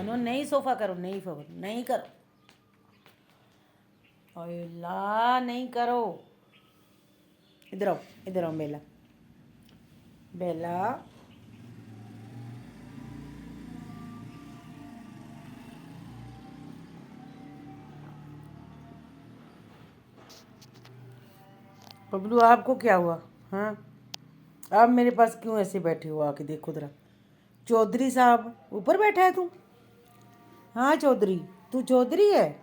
मानो नहीं सोफा करो, नहीं फवर नहीं करो, ओए ला नहीं करो। इधर आओ, इधर आओ बेला, बेला बबलू आपको क्या हुआ? हाँ, आप मेरे पास क्यों ऐसे बैठे हो? आके देखो जरा। चौधरी साहब ऊपर बैठा है तू? हाँ चौधरी, तू चौधरी है?